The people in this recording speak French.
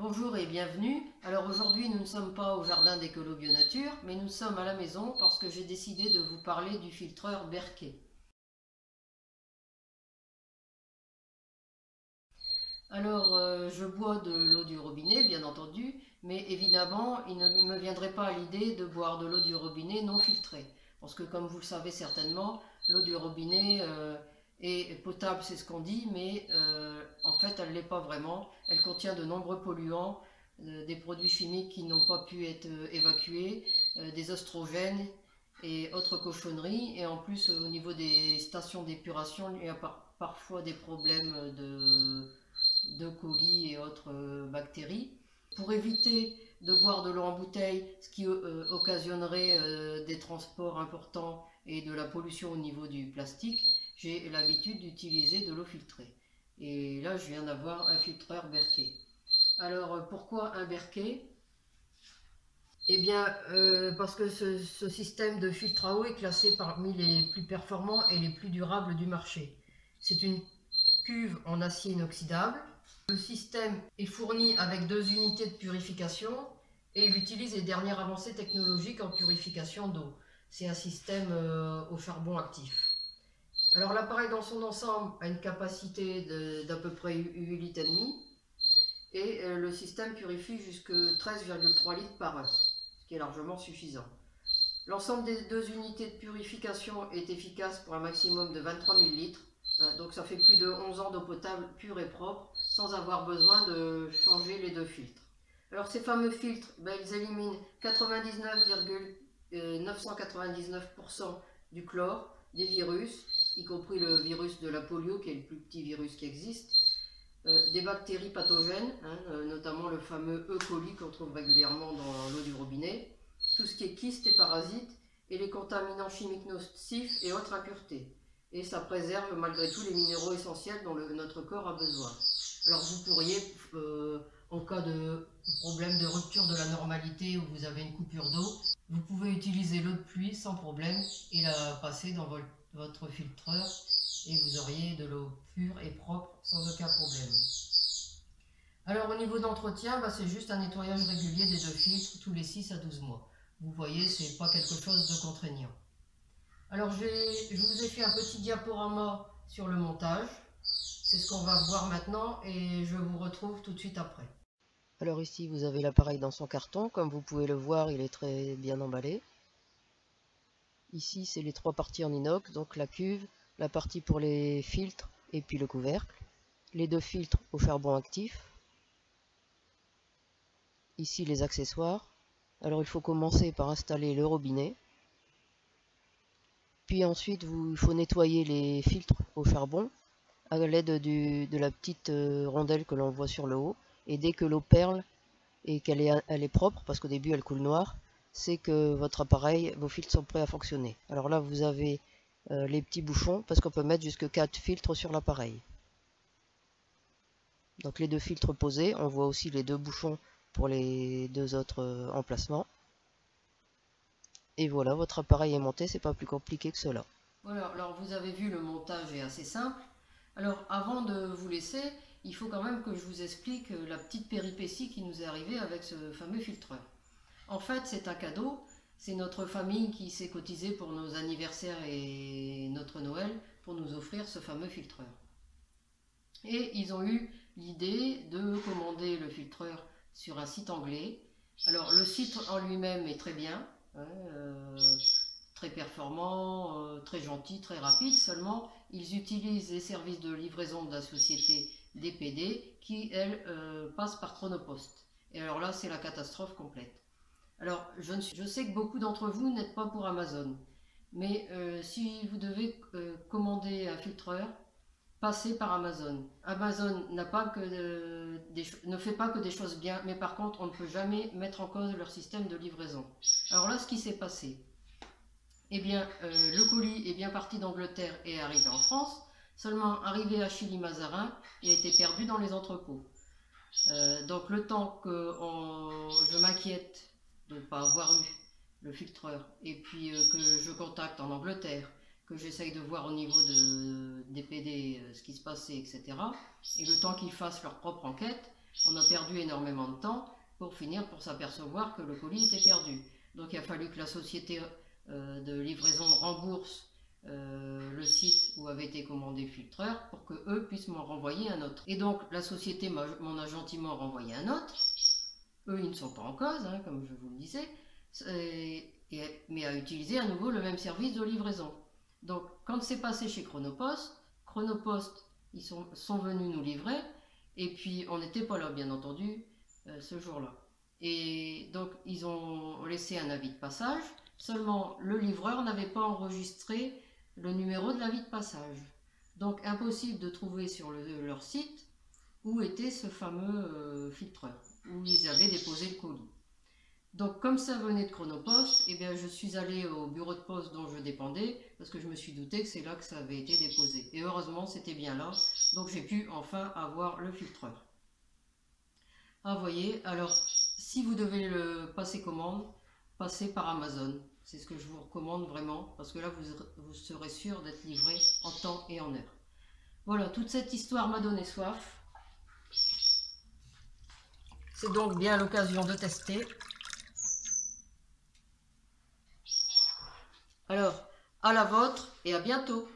Bonjour et bienvenue. Alors aujourd'hui nous ne sommes pas au jardin d'Écolo Bio-Nature, mais nous sommes à la maison parce que j'ai décidé de vous parler du filtreur Berkey. Alors je bois de l'eau du robinet bien entendu, mais évidemment il ne me viendrait pas à l'idée de boire de l'eau du robinet non filtrée. Parce que comme vous le savez certainement, l'eau du robinet est potable, c'est ce qu'on dit, mais en fait elle ne l'est pas vraiment. Elle contient de nombreux polluants, des produits chimiques qui n'ont pas pu être évacués, des oestrogènes et autres cochonneries. Et en plus au niveau des stations d'épuration, il y a parfois des problèmes de colis et autres bactéries. Pour éviter de boire de l'eau en bouteille, ce qui occasionnerait des transports importants et de la pollution au niveau du plastique, j'ai l'habitude d'utiliser de l'eau filtrée. Et là, je viens d'avoir un filtreur Berkey. Alors, pourquoi un Berkey? Eh bien, parce que ce système de filtre à eau est classé parmi les plus performants et les plus durables du marché. C'est une cuve en acier inoxydable. Le système est fourni avec 2 unités de purification et il utilise les dernières avancées technologiques en purification d'eau. C'est un système au charbon actif. Alors l'appareil dans son ensemble a une capacité d'à peu près 8 litres et demi et le système purifie jusqu'à 13,3 litres par heure, ce qui est largement suffisant. L'ensemble des 2 unités de purification est efficace pour un maximum de 23 000 litres. Donc ça fait plus de 11 ans d'eau potable pure et propre sans avoir besoin de changer les 2 filtres. Alors ces fameux filtres, ils éliminent 99,999% du chlore, des virus, y compris le virus de la polio qui est le plus petit virus qui existe, des bactéries pathogènes, notamment le fameux E. coli qu'on trouve régulièrement dans l'eau du robinet, tout ce qui est kyste et parasites, et les contaminants chimiques nocifs et autres impuretés. Et ça préserve malgré tout les minéraux essentiels dont notre corps a besoin. Alors vous pourriez, en cas de problème de rupture de la normalité ou vous avez une coupure d'eau, vous pouvez utiliser l'eau de pluie sans problème et la passer dans votre filtreur et vous auriez de l'eau pure et propre sans aucun problème. Alors au niveau d'entretien, c'est juste un nettoyage régulier des 2 filtres tous les 6 à 12 mois. Vous voyez, c'est pas quelque chose de contraignant. Alors je vous ai fait un petit diaporama sur le montage. C'est ce qu'on va voir maintenant et je vous retrouve tout de suite après. Alors ici vous avez l'appareil dans son carton, comme vous pouvez le voir il est très bien emballé. Ici c'est les 3 parties en inox, donc la cuve, la partie pour les filtres et puis le couvercle. Les 2 filtres au charbon actif. Ici les accessoires. Alors il faut commencer par installer le robinet. Puis ensuite il faut nettoyer les filtres au charbon à l'aide de la petite rondelle que l'on voit sur le haut. Et dès que l'eau perle et qu'elle est propre, parce qu'au début elle coule noire, c'est que votre appareil, vos filtres sont prêts à fonctionner. Alors là vous avez les petits bouchons, parce qu'on peut mettre jusque 4 filtres sur l'appareil. Donc les 2 filtres posés, on voit aussi les 2 bouchons pour les 2 autres emplacements. Et voilà, votre appareil est monté, c'est pas plus compliqué que cela. Voilà, alors vous avez vu, le montage est assez simple. Alors avant de vous laisser, il faut quand même que je vous explique la petite péripétie qui nous est arrivée avec ce fameux filtreur. En fait, c'est un cadeau, c'est notre famille qui s'est cotisée pour nos anniversaires et notre Noël pour nous offrir ce fameux filtreur. Et ils ont eu l'idée de commander le filtreur sur un site anglais. Alors le site en lui-même est très bien, très performant, très gentil, très rapide, seulement ils utilisent les services de livraison de la société DPD qui, elle, passe par Chronopost. Et alors là, c'est la catastrophe complète. Alors, je sais que beaucoup d'entre vous n'êtes pas pour Amazon, mais si vous devez commander un filtreur, passez par Amazon. Amazon ne fait pas que des choses bien, mais par contre, on ne peut jamais mettre en cause leur système de livraison. Alors là, ce qui s'est passé, eh bien, le colis est bien parti d'Angleterre et est arrivé en France, seulement arrivé à Chilly-Mazarin, il a été perdu dans les entrepôts. Donc le temps que je m'inquiète de ne pas avoir eu le filtreur et puis que je contacte en Angleterre, que j'essaye de voir au niveau des PD ce qui se passait, etc. Et le temps qu'ils fassent leur propre enquête, On a perdu énormément de temps pour finir pour s'apercevoir que le colis était perdu. Donc il a fallu que la société de livraison rembourse le site où avait été commandé le filtreur pour que eux puissent m'en renvoyer un autre. Et donc la société m'en a gentiment renvoyé un autre. Eux, ils ne sont pas en cause, hein, comme je vous le disais, mais a utilisé à nouveau le même service de livraison. Donc quand c'est passé chez Chronopost, ils sont venus nous livrer, et puis on n'était pas là, bien entendu, ce jour-là. Et donc ils ont laissé un avis de passage, seulement le livreur n'avait pas enregistré le numéro de l'avis de passage. Donc impossible de trouver sur leur site où était ce fameux filtreur, où ils avaient déposé le colis. Donc comme ça venait de Chronopost, eh bien, je suis allée au bureau de poste dont je dépendais, parce que je me suis douté que c'est là que ça avait été déposé. Et heureusement, c'était bien là, donc j'ai pu enfin avoir le filtreur. Ah, vous voyez, alors si vous devez le passer commande, passez par Amazon. C'est ce que je vous recommande vraiment, parce que là, vous serez sûr d'être livré en temps et en heure. Voilà, toute cette histoire m'a donné soif. C'est donc bien l'occasion de tester. Alors, à la vôtre et à bientôt!